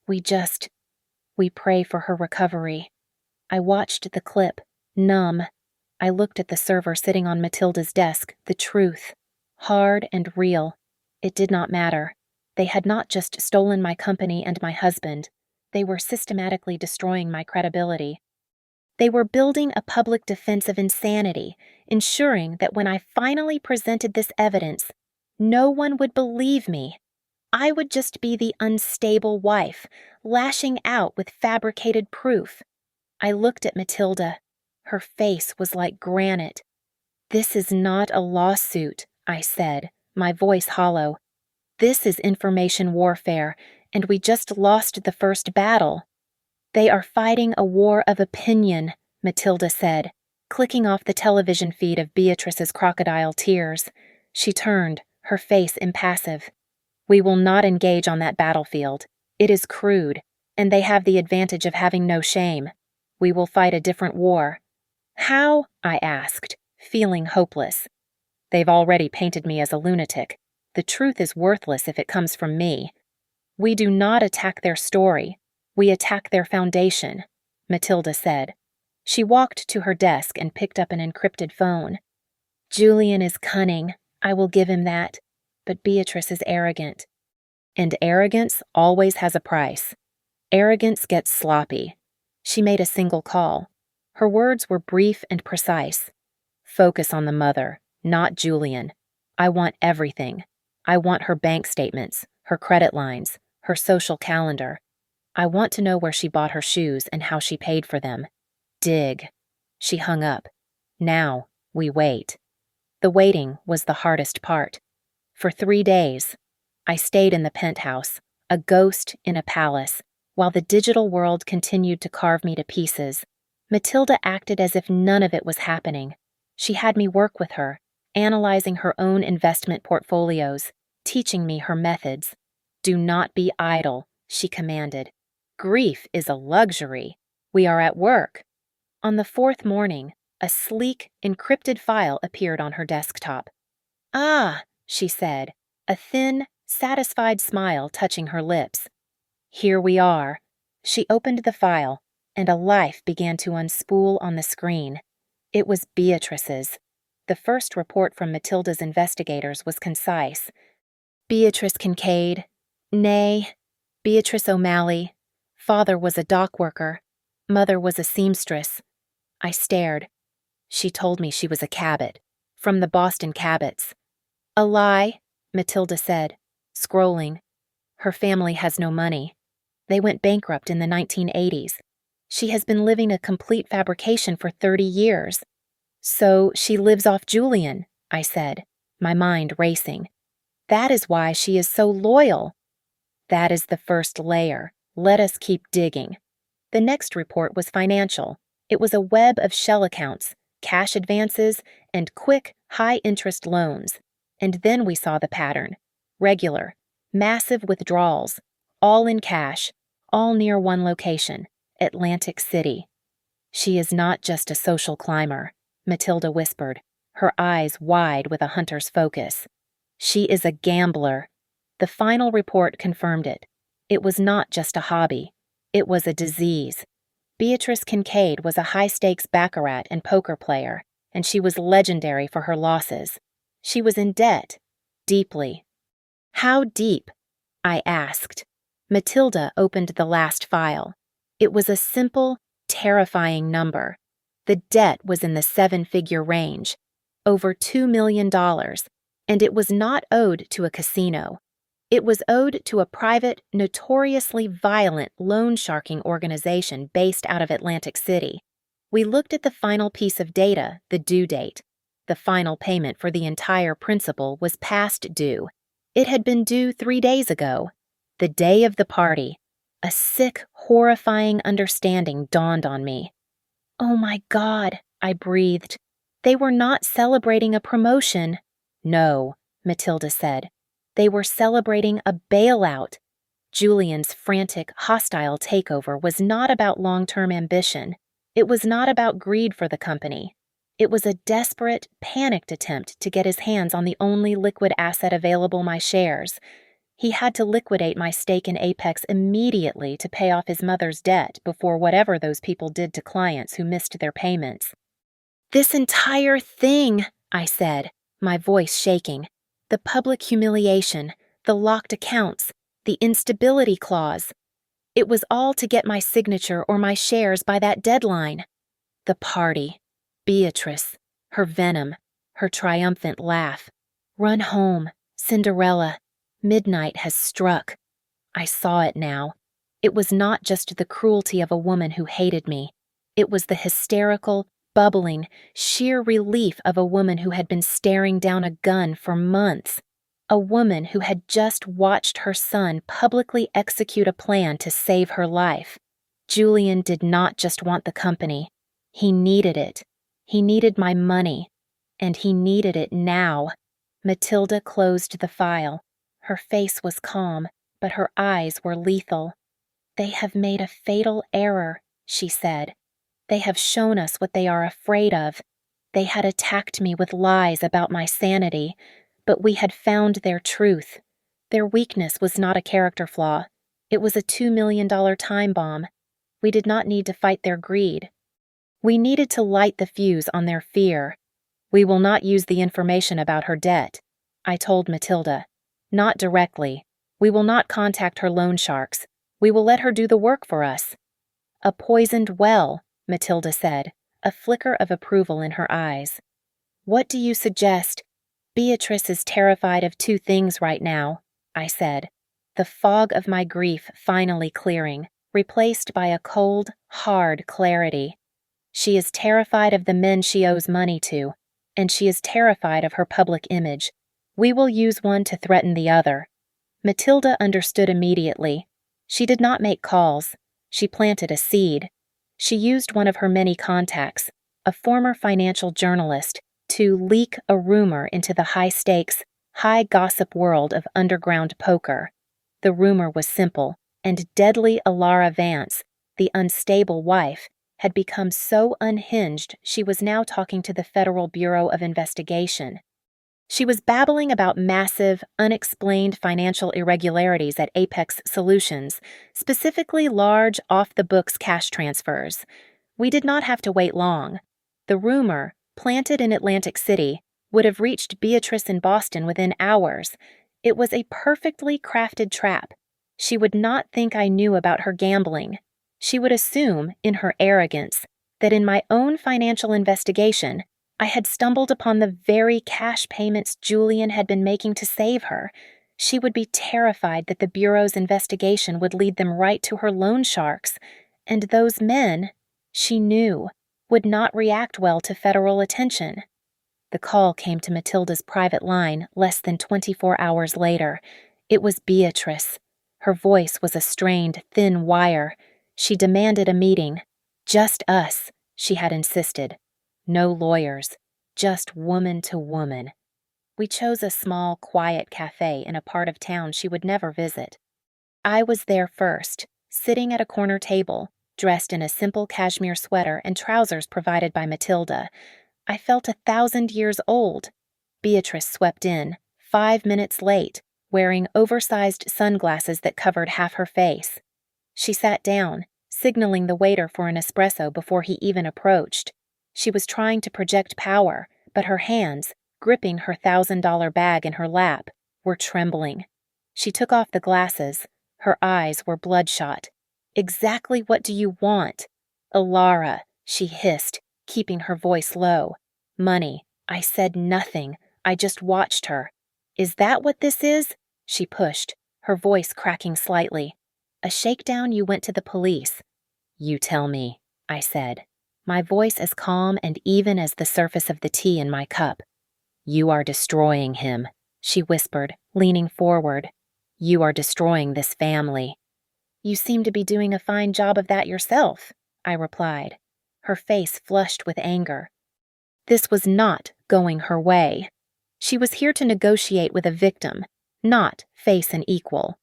We pray for her recovery." I watched the clip, numb. I looked at the server sitting on Matilda's desk, the truth. Hard and real. It did not matter. They had not just stolen my company and my husband. They were systematically destroying my credibility. They were building a public defense of insanity, ensuring that when I finally presented this evidence, no one would believe me. I would just be the unstable wife, lashing out with fabricated proof. I looked at Matilda. Her face was like granite. "This is not a lawsuit," I said, my voice hollow. "This is information warfare, and we just lost the first battle." "They are fighting a war of opinion," Matilda said, clicking off the television feed of Beatrice's crocodile tears. She turned, her face impassive. "We will not engage on that battlefield. It is crude, and they have the advantage of having no shame. We will fight a different war." "How?" I asked, feeling hopeless. "They've already painted me as a lunatic. The truth is worthless if it comes from me." We do not attack their story. We attack their foundation, Matilda said. She walked to her desk and picked up an encrypted phone. Julian is cunning, I will give him that, but Beatrice is arrogant. And arrogance always has a price. Arrogance gets sloppy. She made a single call. Her words were brief and precise. Focus on the mother, not Julian. I want everything. I want her bank statements, her credit lines, her social calendar. I want to know where she bought her shoes and how she paid for them. Dig. She hung up. Now, we wait. The waiting was the hardest part. For 3 days, I stayed in the penthouse, a ghost in a palace, while the digital world continued to carve me to pieces. Matilda acted as if none of it was happening. She had me work with her, analyzing her own investment portfolios, teaching me her methods. Do not be idle, she commanded. Grief is a luxury. We are at work. On the 4th morning, a sleek, encrypted file appeared on her desktop. Ah, she said, a thin, satisfied smile touching her lips. Here we are. She opened the file, and a life began to unspool on the screen. It was Beatrice's. The first report from Matilda's investigators was concise. Beatrice Kincaid, née Beatrice O'Malley. Father was a dock worker. Mother was a seamstress. I stared. She told me she was a Cabot, from the Boston Cabots. A lie, Matilda said, scrolling. Her family has no money. They went bankrupt in the 1980s. She has been living a complete fabrication for 30 years. So she lives off Julian, I said, my mind racing. That is why she is so loyal. That is the first layer. Let us keep digging. The next report was financial. It was a web of shell accounts, cash advances, and quick, high-interest loans. And then we saw the pattern. Regular, massive withdrawals, all in cash, all near one location, Atlantic City. She is not just a social climber, Matilda whispered, her eyes wide with a hunter's focus. She is a gambler. The final report confirmed it. It was not just a hobby. It was a disease. Beatrice Kincaid was a high-stakes baccarat and poker player, and she was legendary for her losses. She was in debt, deeply. How deep? I asked. Matilda opened the last file. It was a simple, terrifying number. The debt was in the 7-figure range, over $2 million, and it was not owed to a casino. It was owed to a private, notoriously violent loan-sharking organization based out of Atlantic City. We looked at the final piece of data, the due date. The final payment for the entire principal was past due. It had been due 3 days ago, the day of the party. A sick, horrifying understanding dawned on me. Oh my God, I breathed. They were not celebrating a promotion. No, Matilda said. They were celebrating a bailout. Julian's frantic, hostile takeover was not about long-term ambition. It was not about greed for the company. It was a desperate, panicked attempt to get his hands on the only liquid asset available, my shares. He had to liquidate my stake in Apex immediately to pay off his mother's debt before whatever those people did to clients who missed their payments. This entire thing, I said, my voice shaking. The public humiliation, the locked accounts, the instability clause. It was all to get my signature or my shares by that deadline. The party. Beatrice. Her venom. Her triumphant laugh. Run home. Cinderella. Midnight has struck. I saw it now. It was not just the cruelty of a woman who hated me. It was the hysterical, bubbling, sheer relief of a woman who had been staring down a gun for months. A woman who had just watched her son publicly execute a plan to save her life. Julian did not just want the company. He needed it. He needed my money. And he needed it now. Matilda closed the file. Her face was calm, but her eyes were lethal. They have made a fatal error, she said. They have shown us what they are afraid of. They had attacked me with lies about my sanity, but we had found their truth. Their weakness was not a character flaw. It was a $2 million time bomb. We did not need to fight their greed. We needed to light the fuse on their fear. We will not use the information about her debt, I told Matilda. Not directly. We will not contact her loan sharks. We will let her do the work for us. A poisoned well, Matilda said, a flicker of approval in her eyes. What do you suggest? Beatrice is terrified of two things right now, I said, the fog of my grief finally clearing, replaced by a cold, hard clarity. She is terrified of the men she owes money to, and she is terrified of her public image. We will use one to threaten the other. Matilda understood immediately. She did not make calls. She planted a seed. She used one of her many contacts, a former financial journalist, to leak a rumor into the high-stakes, high-gossip world of underground poker. The rumor was simple, and deadly Alara Vance, the unstable wife, had become so unhinged she was now talking to the Federal Bureau of Investigation. She was babbling about massive, unexplained financial irregularities at Apex Solutions, specifically large, off-the-books cash transfers. We did not have to wait long. The rumor, planted in Atlantic City, would have reached Beatrice in Boston within hours. It was a perfectly crafted trap. She would not think I knew about her gambling. She would assume, in her arrogance, that in my own financial investigation, I had stumbled upon the very cash payments Julian had been making to save her. She would be terrified that the Bureau's investigation would lead them right to her loan sharks, and those men, she knew, would not react well to federal attention. The call came to Matilda's private line less than 24 hours later. It was Beatrice. Her voice was a strained, thin wire. She demanded a meeting. Just us, she had insisted. No lawyers, just woman to woman. We chose a small, quiet cafe in a part of town she would never visit. I was there first, sitting at a corner table, dressed in a simple cashmere sweater and trousers provided by Matilda. I felt 1,000 years old. Beatrice swept in, 5 minutes late, wearing oversized sunglasses that covered half her face. She sat down, signaling the waiter for an espresso before he even approached. She was trying to project power, but her hands, gripping her $1,000 bag in her lap, were trembling. She took off the glasses. Her eyes were bloodshot. "Exactly what do you want?" "Alara," she hissed, keeping her voice low. "Money. I said nothing. I just watched her." "Is that what this is?" She pushed, her voice cracking slightly. "A shakedown you went to the police." "You tell me," I said, my voice as calm and even as the surface of the tea in my cup. "You are destroying him," she whispered, leaning forward. "You are destroying this family." "You seem to be doing a fine job of that yourself," I replied. Her face flushed with anger. This was not going her way. She was here to negotiate with a victim, not face an equal.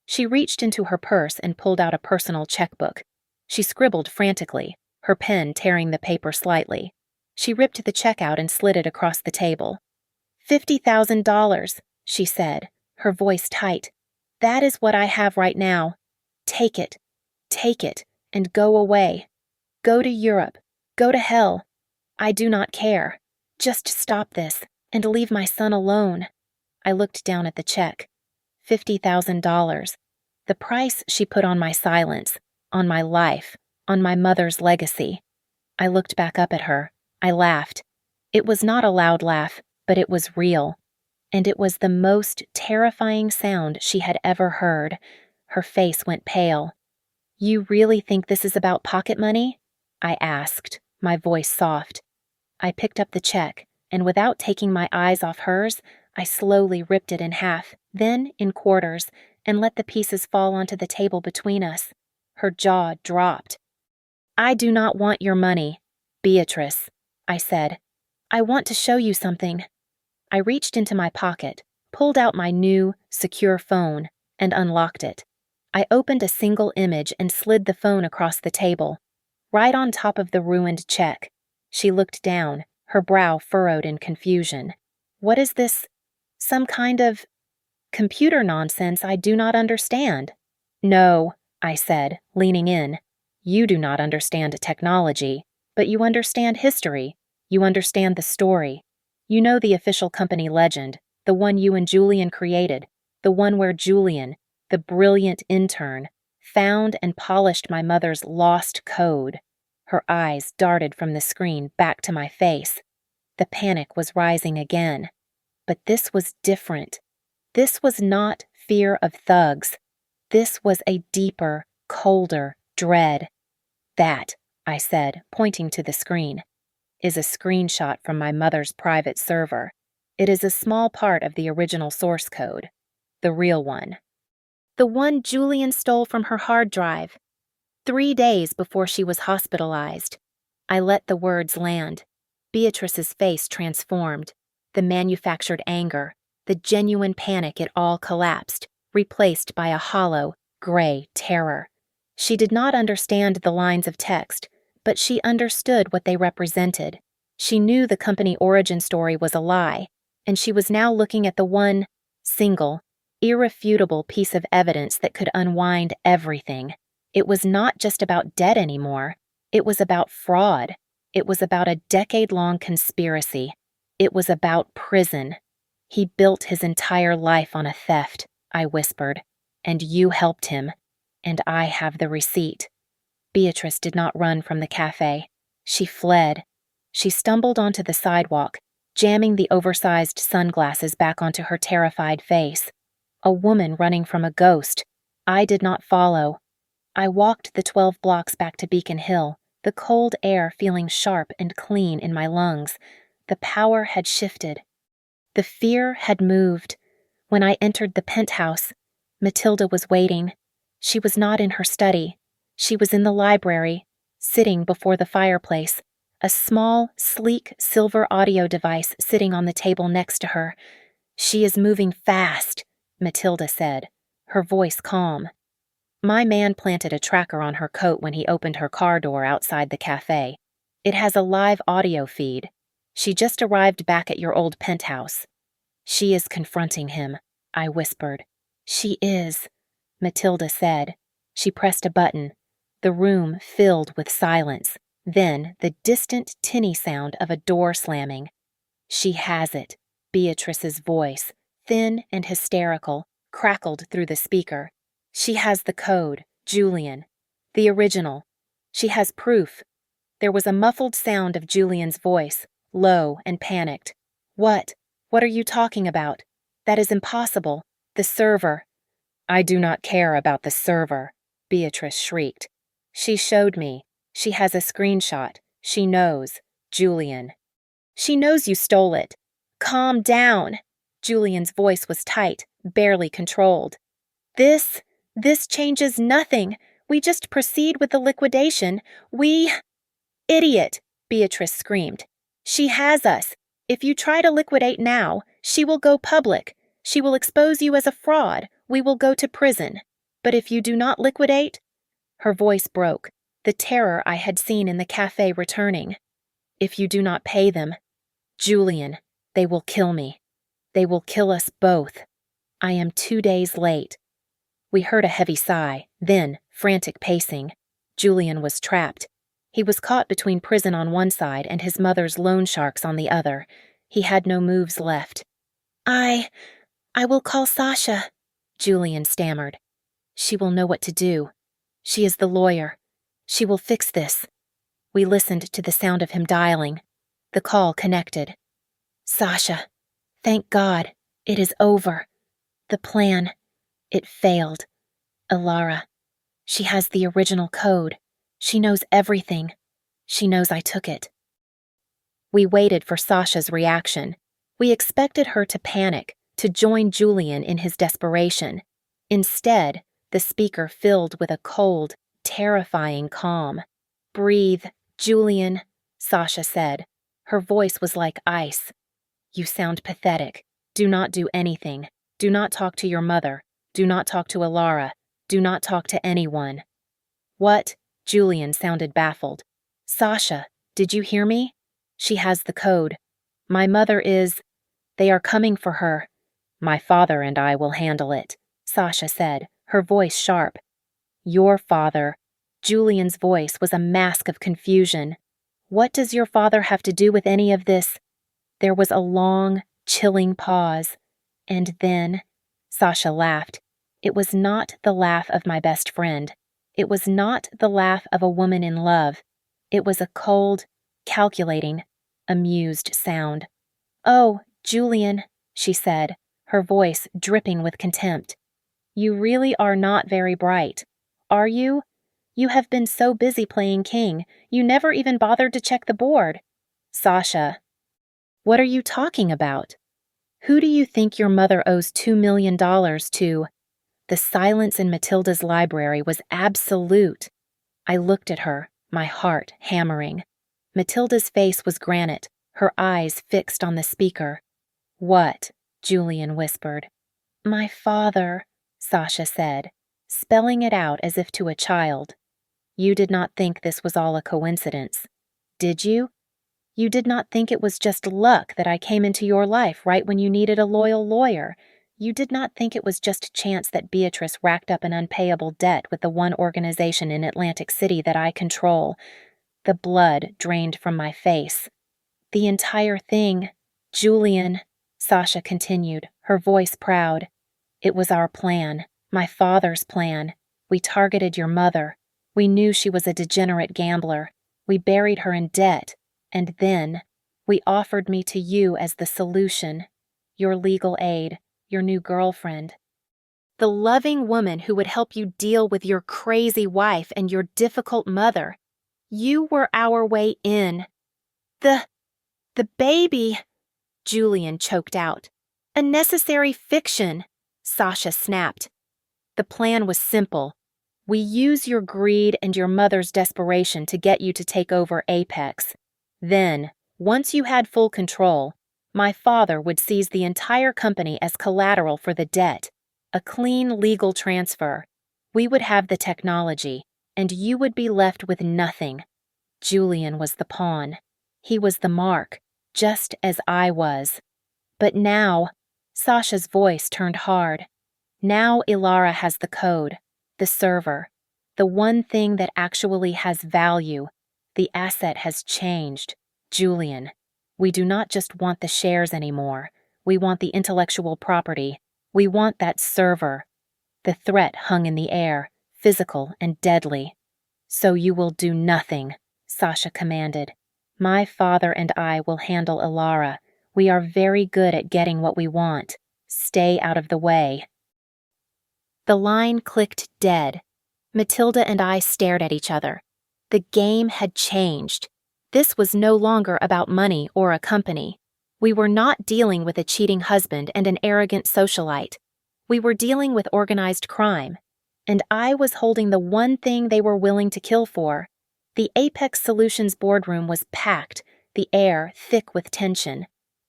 She reached into her purse and pulled out a personal checkbook. She scribbled frantically, her pen tearing the paper slightly. She ripped the check out and slid it across the table. $50,000, she said, her voice tight. "That is what I have right now. Take it, and go away. Go to Europe, go to hell. I do not care. Just stop this and leave my son alone." I looked down at the check. $50,000. The price she put on my silence, on my life, on my mother's legacy. I looked back up at her. I laughed. It was not a loud laugh, but it was real. And it was the most terrifying sound she had ever heard. Her face went pale. "You really think this is about pocket money?" I asked, my voice soft. I picked up the check, and without taking my eyes off hers, I slowly ripped it in half, then in quarters, and let the pieces fall onto the table between us. Her jaw dropped. "I do not want your money, Beatrice," I said. "I want to show you something." I reached into my pocket, pulled out my new, secure phone, and unlocked it. I opened a single image and slid the phone across the table, right on top of the ruined check. She looked down, her brow furrowed in confusion. "What is this? Some kind of Computer nonsense I do not understand. No, I said, leaning in. You do not understand technology, but you understand history. You understand the story. You know the official company legend, the one you and Julian created, the one where Julian, the brilliant intern, found and polished my mother's lost code. Her eyes darted from the screen back to my face. The panic was rising again. But this was different. This was not fear of thugs. This was a deeper, colder dread. That, I said, pointing to the screen, is a screenshot from my mother's private server. It is a small part of the original source code. The real one. The one Julian stole from her hard drive. 3 days before she was hospitalized. I let the words land. Beatrice's face transformed. The manufactured anger, the genuine panic, it all collapsed, replaced by a hollow, gray terror. She did not understand the lines of text, but she understood what they represented. She knew the company origin story was a lie, and she was now looking at the one, single, irrefutable piece of evidence that could unwind everything. It was not just about debt anymore. It was about fraud. It was about a decade-long conspiracy. It was about prison. He built his entire life on a theft, I whispered, and you helped him, and I have the receipt. Beatrice did not run from the cafe. She fled. She stumbled onto the sidewalk, jamming the oversized sunglasses back onto her terrified face. A woman running from a ghost. I did not follow. I walked the 12 blocks back to Beacon Hill, the cold air feeling sharp and clean in my lungs. The power had shifted. The fear had moved. When I entered the penthouse, Matilda was waiting. She was not in her study. She was in the library, sitting before the fireplace, a small, sleek silver audio device sitting on the table next to her. She is moving fast, Matilda said, her voice calm. My man planted a tracker on her coat when he opened her car door outside the cafe. It has a live audio feed. She just arrived back at your old penthouse. She is confronting him, I whispered. She is, Matilda said. She pressed a button. The room filled with silence. Then the distant tinny sound of a door slamming. She has it, Beatrice's voice, thin and hysterical, crackled through the speaker. She has the code, Julian. The original. She has proof. There was a muffled sound of Julian's voice, low and panicked. What? What are you talking about? That is impossible. The server. I do not care about the server, Beatrice shrieked. She showed me. She has a screenshot. She knows. Julian. She knows you stole it. Calm down. Julian's voice was tight, barely controlled. This changes nothing. We just proceed with the liquidation. Idiot, Beatrice screamed. She has us. If you try to liquidate now, she will go public. She will expose you as a fraud. We will go to prison. But if you do not liquidate... Her voice broke, the terror I had seen in the cafe returning. If you do not pay them, Julian, they will kill me. They will kill us both. I am 2 days late. We heard a heavy sigh, then frantic pacing. Julian was trapped. He was caught between prison on one side and his mother's loan sharks on the other. He had no moves left. I will call Sasha, Julian stammered. She will know what to do. She is the lawyer. She will fix this. We listened to the sound of him dialing. The call connected. Sasha, thank God, it is over. The plan, it failed. Alara, she has the original code. She knows everything. She knows I took it. We waited for Sasha's reaction. We expected her to panic, to join Julian in his desperation. Instead, the speaker filled with a cold, terrifying calm. Breathe, Julian, Sasha said. Her voice was like ice. You sound pathetic. Do not do anything. Do not talk to your mother. Do not talk to Alara. Do not talk to anyone. What? Julian sounded baffled. Sasha, did you hear me? She has the code. My mother is... They are coming for her. My father and I will handle it, Sasha said, her voice sharp. Your father. Julian's voice was a mask of confusion. What does your father have to do with any of this? There was a long, chilling pause. And then, Sasha laughed. It was not the laugh of my best friend. It was not the laugh of a woman in love. It was a cold, calculating, amused sound. Oh, Julian, she said, her voice dripping with contempt. You really are not very bright. Are you? You have been so busy playing king, you never even bothered to check the board. Sasha. What are you talking about? Who do you think your mother owes $2 million to? The silence in Matilda's library was absolute. I looked at her, my heart hammering. Matilda's face was granite, her eyes fixed on the speaker. What? Julian whispered. My father, Sasha said, spelling it out as if to a child. You did not think this was all a coincidence, did you? You did not think it was just luck that I came into your life right when you needed a loyal lawyer. You did not think it was just chance that Beatrice racked up an unpayable debt with the one organization in Atlantic City that I control. The blood drained from my face. The entire thing, Julian, Sasha continued, her voice proud. It was our plan, my father's plan. We targeted your mother. We knew she was a degenerate gambler. We buried her in debt. And then, we offered me to you as the solution, your legal aid, your new girlfriend. The loving woman who would help you deal with your crazy wife and your difficult mother. You were our way in. The baby, Julian choked out. A necessary fiction, Sasha snapped. The plan was simple. We use your greed and your mother's desperation to get you to take over Apex. Then, once you had full control, my father would seize the entire company as collateral for the debt, a clean legal transfer. We would have the technology, and you would be left with nothing. Julian was the pawn. He was the mark, just as I was. But now, Sasha's voice turned hard. Now Ilara has the code, the server, the one thing that actually has value. The asset has changed. Julian, we do not just want the shares anymore. We want the intellectual property. We want that server. The threat hung in the air, physical and deadly. So you will do nothing, Sasha commanded. My father and I will handle Ilara. We are very good at getting what we want. Stay out of the way. The line clicked dead. Matilda and I stared at each other. The game had changed. This was no longer about money or a company. We were not dealing with a cheating husband and an arrogant socialite. We were dealing with organized crime. And I was holding the one thing they were willing to kill for. The Apex Solutions boardroom was packed, the air thick with tension.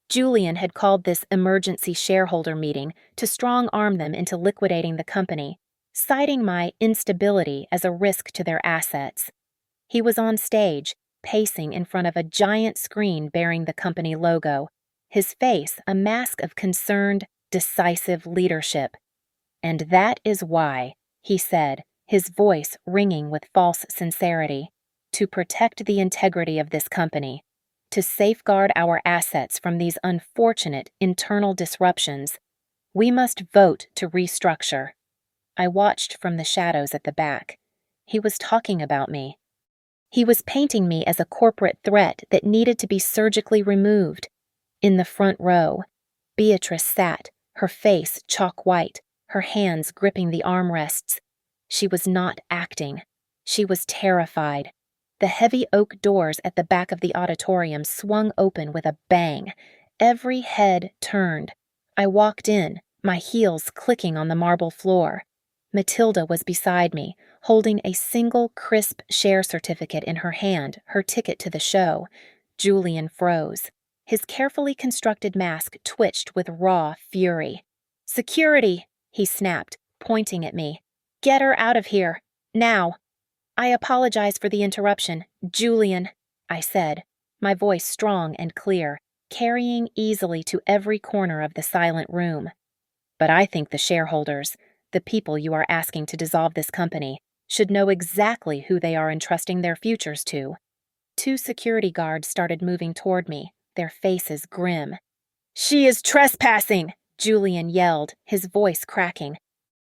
Julian had called this emergency shareholder meeting to strong-arm them into liquidating the company, citing my instability as a risk to their assets. He was on stage, pacing in front of a giant screen bearing the company logo, his face a mask of concerned, decisive leadership. And that is why, he said, his voice ringing with false sincerity, to protect the integrity of this company, to safeguard our assets from these unfortunate internal disruptions, we must vote to restructure. I watched from the shadows at the back. He was talking about me. He was painting me as a corporate threat that needed to be surgically removed. In the front row, Beatrice sat, her face chalk white, her hands gripping the armrests. She was not acting. She was terrified. The heavy oak doors at the back of the auditorium swung open with a bang. Every head turned. I walked in, my heels clicking on the marble floor. Matilda was beside me, holding a single crisp share certificate in her hand, her ticket to the show. Julian froze. His carefully constructed mask twitched with raw fury. "Security!" he snapped, pointing at me. "Get her out of here! Now!" "I apologize for the interruption, Julian," I said, my voice strong and clear, carrying easily to every corner of the silent room. But I think the shareholders, the people you are asking to dissolve this company, should know exactly who they are entrusting their futures to." 2 security guards started moving toward me, their faces grim. "She is trespassing!" Julian yelled, his voice cracking.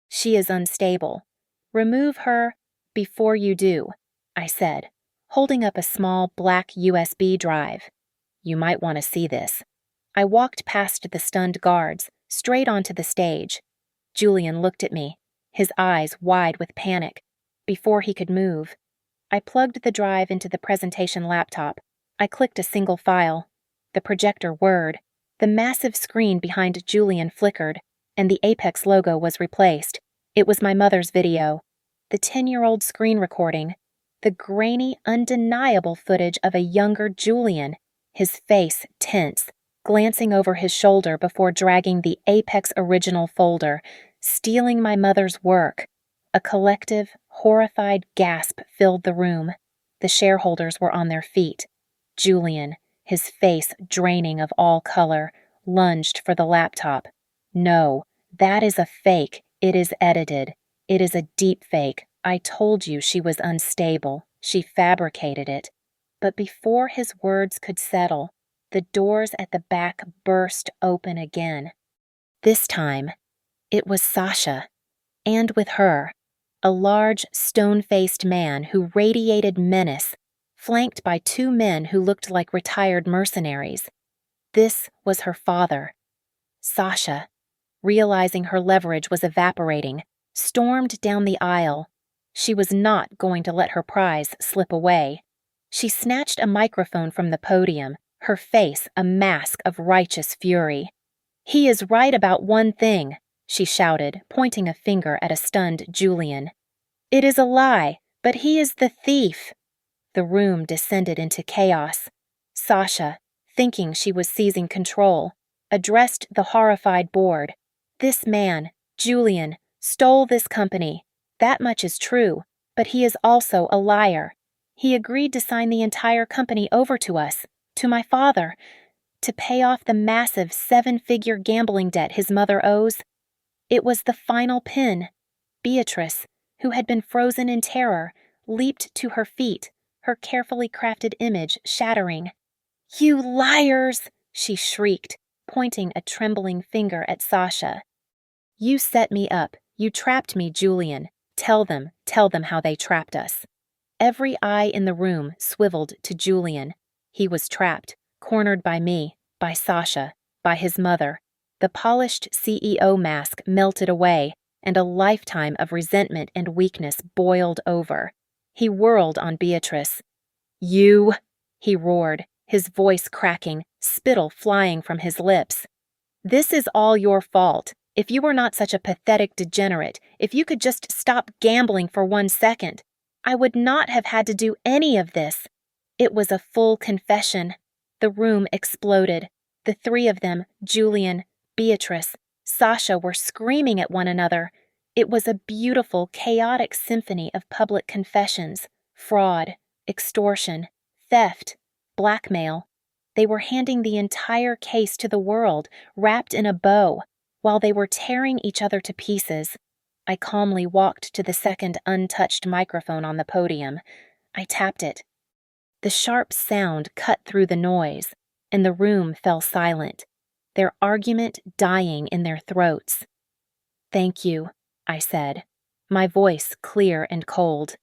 "She is unstable. Remove her before you do," I said, holding up a small black USB drive. "You might want to see this." I walked past the stunned guards, straight onto the stage. Julian looked at me, his eyes wide with panic. Before he could move, I plugged the drive into the presentation laptop. I clicked a single file. The projector whirred. The massive screen behind Julian flickered, and the Apex logo was replaced. It was my mother's video. The 10-year-old screen recording. The grainy, undeniable footage of a younger Julian, his face tense, glancing over his shoulder before dragging the Apex original folder, stealing my mother's work. A collective, horrified gasp filled the room. The shareholders were on their feet. Julian, his face draining of all color, lunged for the laptop. "No, that is a fake. It is edited. It is a deep fake. I told you she was unstable. She fabricated it." But before his words could settle, the doors at the back burst open again. This time, it was Sasha, and with her, a large, stone-faced man who radiated menace, flanked by 2 men who looked like retired mercenaries. This was her father. Sasha, realizing her leverage was evaporating, stormed down the aisle. She was not going to let her prize slip away. She snatched a microphone from the podium, her face a mask of righteous fury. "He is right about one thing," she shouted, pointing a finger at a stunned Julian. "It is a lie, but he is the thief." The room descended into chaos. Sasha, thinking she was seizing control, addressed the horrified board. "This man, Julian, stole this company. That much is true, but he is also a liar. He agreed to sign the entire company over to us, to my father, to pay off the massive 7-figure gambling debt his mother owes. It was the final pin." Beatrice, who had been frozen in terror, leaped to her feet, her carefully crafted image shattering. "You liars!" she shrieked, pointing a trembling finger at Sasha. "You set me up. You trapped me, Julian. Tell them how they trapped us." Every eye in the room swiveled to Julian. He was trapped, cornered by me, by Sasha, by his mother. The polished CEO mask melted away, and a lifetime of resentment and weakness boiled over. He whirled on Beatrice. "You!" he roared, his voice cracking, spittle flying from his lips. "This is all your fault. If you were not such a pathetic degenerate, if you could just stop gambling for 1 second, I would not have had to do any of this." It was a full confession. The room exploded. The 3 of them, Julian, Beatrice, Sasha, were screaming at one another. It was a beautiful, chaotic symphony of public confessions, fraud, extortion, theft, blackmail. They were handing the entire case to the world, wrapped in a bow, while they were tearing each other to pieces. I calmly walked to the second untouched microphone on the podium. I tapped it. The sharp sound cut through the noise, and the room fell silent, their argument dying in their throats. "Thank you," I said, my voice clear and cold.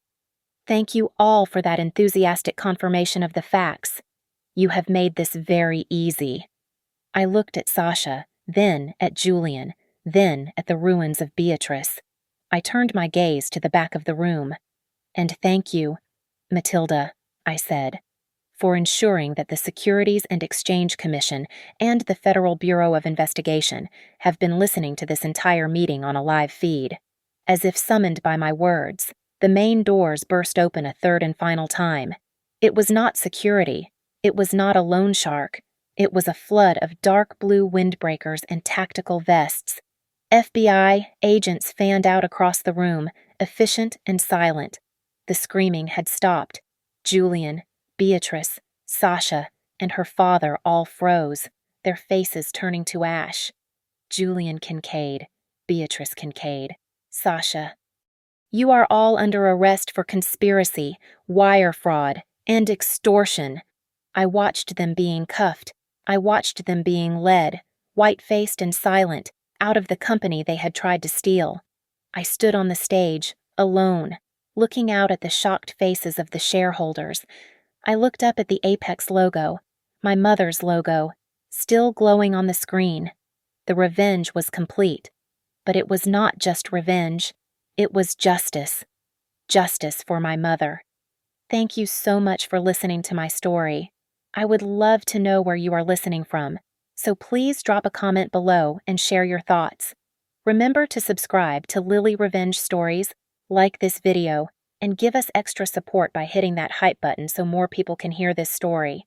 "Thank you all for that enthusiastic confirmation of the facts. You have made this very easy." I looked at Sasha, then at Julian, then at the ruins of Beatrice. I turned my gaze to the back of the room. "And thank you, Matilda," I said, "for ensuring that the Securities and Exchange Commission and the Federal Bureau of Investigation have been listening to this entire meeting on a live feed." As if summoned by my words, the main doors burst open a third and final time. It was not security. It was not a loan shark. It was a flood of dark blue windbreakers and tactical vests. FBI agents fanned out across the room, efficient and silent. The screaming had stopped. Julian, Beatrice, Sasha, and her father all froze, their faces turning to ash. Julian Kincaid, Beatrice Kincaid, Sasha. You are all under arrest for conspiracy, wire fraud, and extortion. I watched them being cuffed. I watched them being led, white-faced and silent, out of the company they had tried to steal. I stood on the stage, alone, looking out at the shocked faces of the shareholders. I looked up at the Apex logo, my mother's logo, still glowing on the screen. The revenge was complete. But it was not just revenge. It was justice. Justice for my mother. Thank you so much for listening to my story. I would love to know where you are listening from, so please drop a comment below and share your thoughts. Remember to subscribe to Lily Revenge Stories, like this video, and give us extra support by hitting that hype button so more people can hear this story.